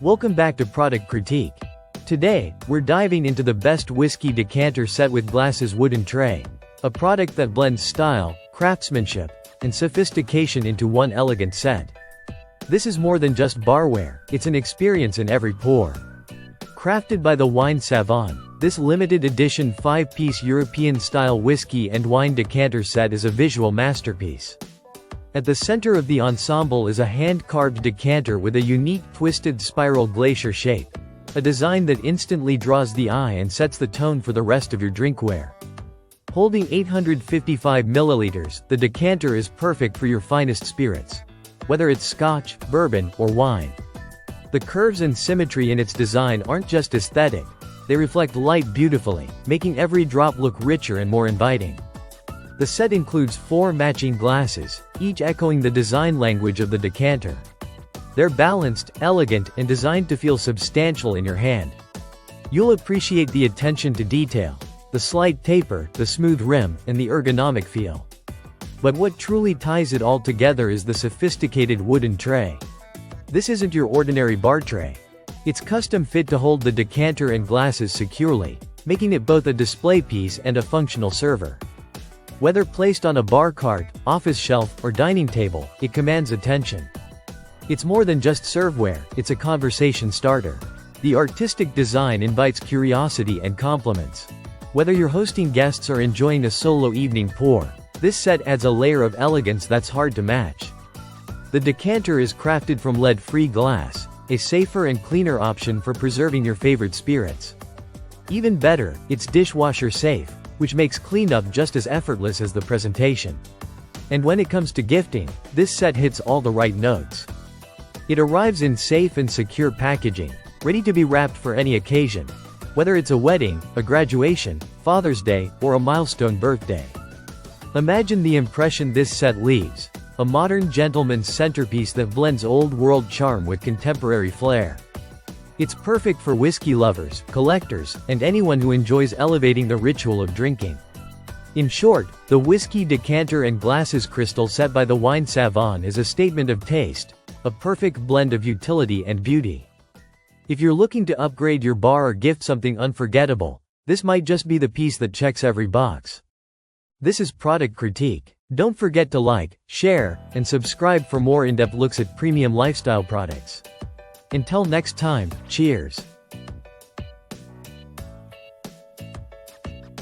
Welcome back to Product Critique. Today, we're diving into the best whiskey decanter set with Glass's wooden tray. A product that blends style, craftsmanship, and sophistication into one elegant set. This is more than just barware, it's an experience in every pour. Crafted by the wine savant, this limited edition 5-piece European-style whiskey and wine decanter set is a visual masterpiece. At the center of the ensemble is a hand-carved decanter with a unique twisted spiral glacier shape. A design that instantly draws the eye and sets the tone for the rest of your drinkware. Holding 855 milliliters, the decanter is perfect for your finest spirits. Whether it's scotch, bourbon, or wine. The curves and symmetry in its design aren't just aesthetic, they reflect light beautifully, making every drop look richer and more inviting. The set includes 4 matching glasses, each echoing the design language of the decanter. They're balanced, elegant, and designed to feel substantial in your hand. You'll appreciate the attention to detail, the slight taper, the smooth rim, and the ergonomic feel. But what truly ties it all together is the sophisticated wooden tray. This isn't your ordinary bar tray. It's custom fit to hold the decanter and glasses securely, making it both a display piece and a functional server. Whether placed on a bar cart, office shelf, or dining table, it commands attention. It's more than just serveware, it's a conversation starter. The artistic design invites curiosity and compliments. Whether you're hosting guests or enjoying a solo evening pour, this set adds a layer of elegance that's hard to match. The decanter is crafted from lead-free glass, a safer and cleaner option for preserving your favorite spirits. Even better, it's dishwasher safe, which makes cleanup just as effortless as the presentation. And when it comes to gifting, this set hits all the right notes. It arrives in safe and secure packaging, ready to be wrapped for any occasion, whether it's a wedding, a graduation, Father's Day, or a milestone birthday. Imagine the impression this set leaves, a modern gentleman's centerpiece that blends old-world charm with contemporary flair. It's perfect for whiskey lovers, collectors, and anyone who enjoys elevating the ritual of drinking. In short, the whiskey decanter and glasses crystal set by the wine savant is a statement of taste, a perfect blend of utility and beauty. If you're looking to upgrade your bar or gift something unforgettable, this might just be the piece that checks every box. This is Product Critique. Don't forget to like, share, and subscribe for more in-depth looks at premium lifestyle products. Until next time, cheers.